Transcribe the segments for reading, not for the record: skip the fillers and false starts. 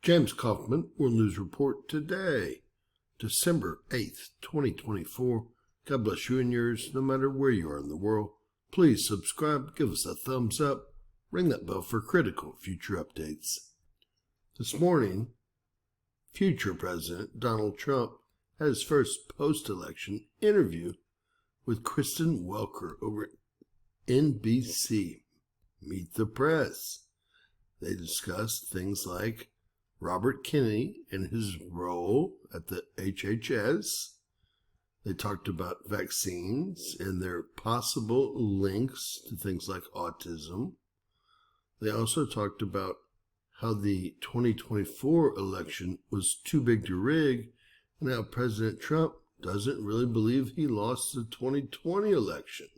James Kaufman, World News Report today, December 8th, 2024. God bless you and yours, no matter where you are in the world. Please subscribe, give us a thumbs up, ring that bell for critical future updates. This morning, future President Donald Trump had his first post-election interview with Kristen Welker over at NBC, Meet the Press. They discussed things like Robert Kennedy and his role at the HHS. They talked about vaccines and their possible links to things like autism. They also talked about how the 2024 election was too big to rig, and how President Trump doesn't really believe he lost the 2020 election.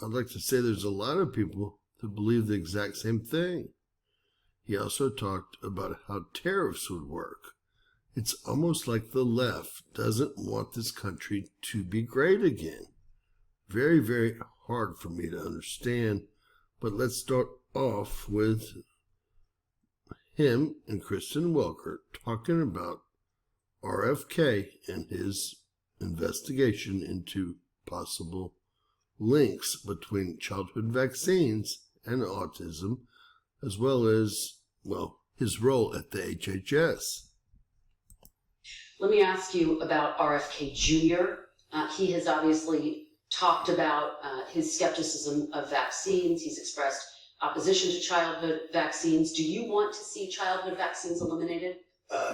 I'd like to say there's a lot of people that believe the exact same thing. He also talked about how tariffs would work. It's almost like the left doesn't want this country to be great again. Very, very hard for me to understand, but let's start off with him and Kristen Welker talking about RFK and his investigation into possible links between childhood vaccines and autism, as well as, his role at the HHS. Let me ask you about RFK Jr. He has obviously talked about his skepticism of vaccines. He's expressed opposition to childhood vaccines. Do you want to see childhood vaccines eliminated?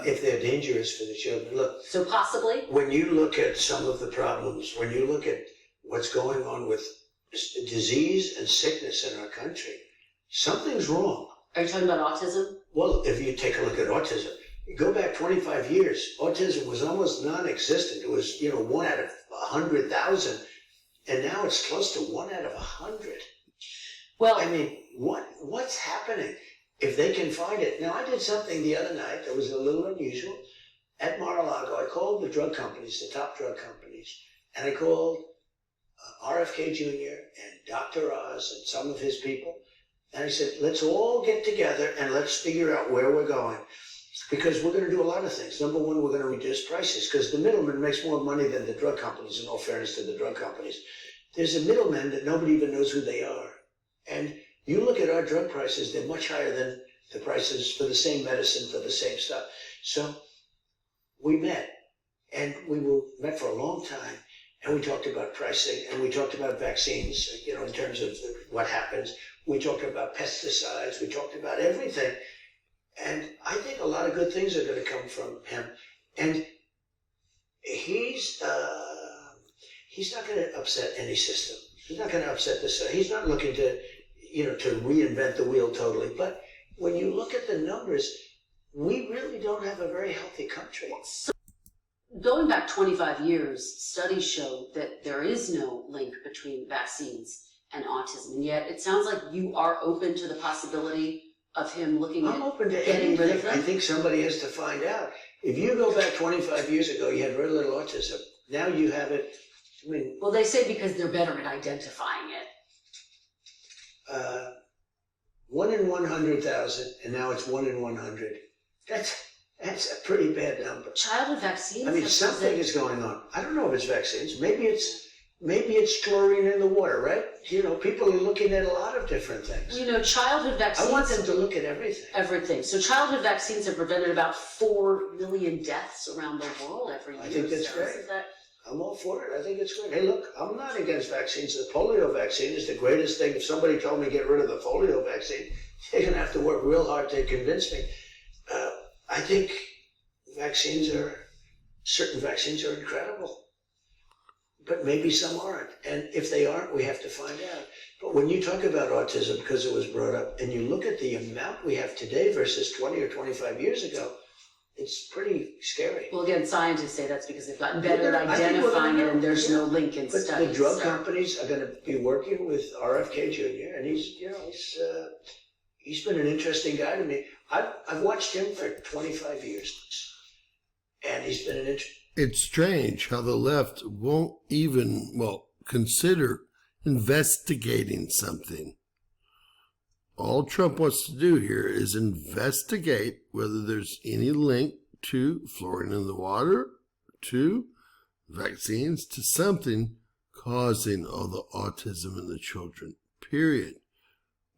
If they're dangerous for the children. Look. So possibly? When you look at some of the problems, when you look at what's going on with disease and sickness in our country, something's wrong. Are you talking about autism? Well, if you take a look at autism, you go back 25 years, autism was almost non-existent. It was, 1 out of 100,000. And now it's close to 1 out of 100. Well, I mean, what's happening? If they can find it. Now, I did something the other night that was a little unusual. At Mar-a-Lago, I called the drug companies, the top drug companies, and I called RFK Jr. and Dr. Oz and some of his people. And I said, let's all get together and let's figure out where we're going. Because we're going to do a lot of things. Number one, we're going to reduce prices because the middleman makes more money than the drug companies, in all fairness to the drug companies. There's a middleman that nobody even knows who they are. And you look at our drug prices, they're much higher than the prices for the same medicine, for the same stuff. So we met, and we met for a long time, and we talked about pricing, and we talked about vaccines, in terms of what happens. We talked about pesticides. We talked about everything. And I think a lot of good things are going to come from him. And he's not going to upset any system. He's not going to upset this. He's not looking to, to reinvent the wheel totally. But when you look at the numbers, we really don't have a very healthy country. So, going back 25 years, studies show that there is no link between vaccines and autism. And yet it sounds like you are open to the possibility of him looking at I'm open to getting rid of anything. them. I think somebody has to find out. If you go back 25 years ago, you had very little autism. Now you have it. Well, they say because they're better at identifying it. 1 in 100,000, and now it's 1 in 100. That's a pretty bad number. Childhood vaccines? I mean, something is going on. I don't know if it's vaccines. Maybe it's chlorine in the water, right? People are looking at a lot of different things. Childhood vaccines. I want them to look at everything. Everything. So childhood vaccines have prevented about 4 million deaths around the world every year. I think that's great. I'm all for it. I think it's great. Hey, look, I'm not against vaccines. The polio vaccine is the greatest thing. If somebody told me to get rid of the polio vaccine, they're going to have to work real hard to convince me. I think certain vaccines are incredible. But maybe some aren't. And if they aren't, we have to find out. But when you talk about autism, because it was brought up, and you look at the amount we have today versus 20 or 25 years ago, it's pretty scary. Well, again, scientists say that's because they've gotten better at identifying it, and there's no link in studies. But the drug companies are going to be working with RFK Jr., and he's been an interesting guy to me. I've watched him for 25 years, and he's been an interesting. It's strange how the left won't even, consider investigating something. all Trump wants to do here is investigate whether there's any link to fluorine in the water, to vaccines, to something causing all the autism in the children, period.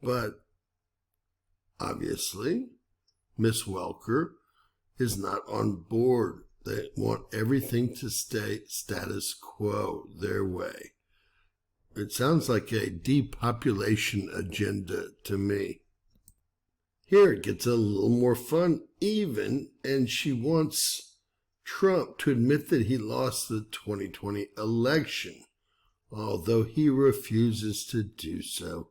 But obviously, Miss Welker is not on board. They want everything to stay status quo their way. It sounds like a depopulation agenda to me. Here it gets a little more fun even, and she wants Trump to admit that he lost the 2020 election, although he refuses to do so.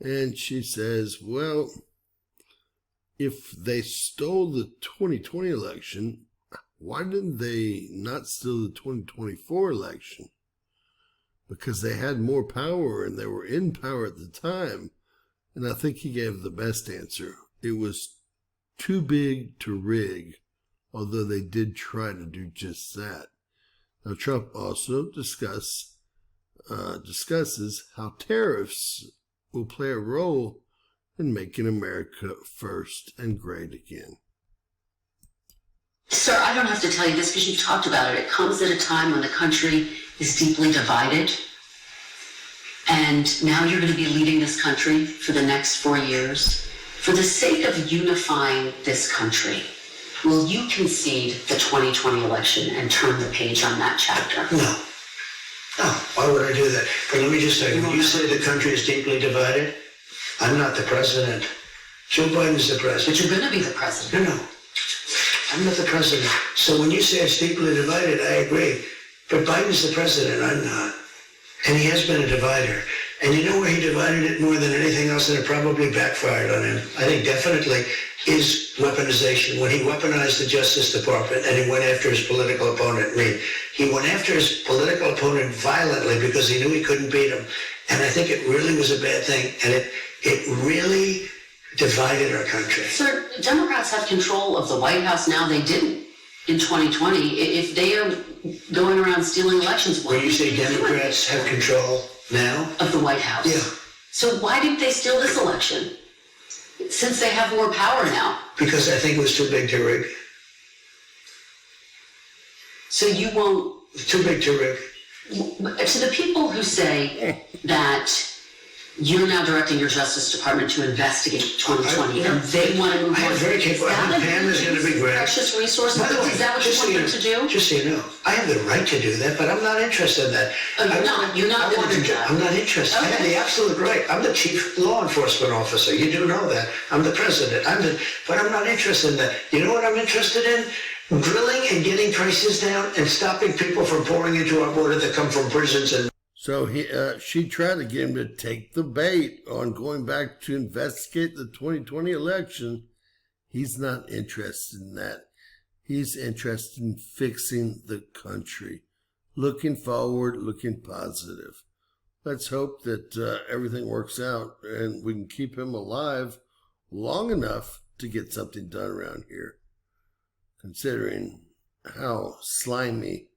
And she says, well, if they stole the 2020 election, why didn't they not steal the 2024 election? Because they had more power and they were in power at the time. And I think he gave the best answer. It was too big to rig, although they did try to do just that. Now, Trump also discusses how tariffs will play a role in making America first and great again. Sir, I don't have to tell you this because you've talked about it. It comes at a time when the country is deeply divided. And now you're going to be leading this country for the next 4 years. For the sake of unifying this country, will you concede the 2020 election and turn the page on that chapter? No. No, why would I do that? But let me just say, when you say the country is deeply divided, I'm not the president. Joe Biden's the president. But you're going to be the president. No. I'm not the president. So when you say it's deeply divided, I agree. But Biden's the president, I'm not. And he has been a divider. And you know where he divided it more than anything else, and it probably backfired on him? I think definitely is weaponization. When he weaponized the Justice Department and he went after his political opponent, he went after his political opponent violently because he knew he couldn't beat him. And I think it really was a bad thing. And it really divided our country. Sir, Democrats have control of the White House now. They didn't in 2020. If they are going around stealing elections, when you say Democrats have control now of the White House, yeah. So why didn't they steal this election? Since they have more power now. Because I think it was too big to rig. So you won't. Too big to rig. To the people who say that you're now directing your Justice Department to investigate 2020, and they want to move on. I'm very careful. Pam is going to be great. Precious resource. By the way, is that what you want them to do? Just so you know, I have the right to do that, but I'm not interested in that. Oh, you're not going to do that. I'm not interested. Okay. I have the absolute right. I'm the chief law enforcement officer. You do know that. I'm the president. But I'm not interested in that. You know what I'm interested in? Drilling and getting prices down and stopping people from pouring into our border that come from prisons and. So she tried to get him to take the bait on going back to investigate the 2020 election. He's not interested in that. He's interested in fixing the country, looking forward, looking positive. Let's hope that everything works out and we can keep him alive long enough to get something done around here, considering how slimy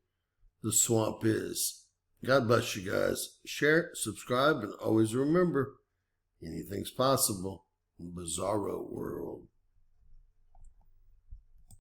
the swamp is. God bless you guys. Share, subscribe, and always remember, anything's possible in the bizarro world.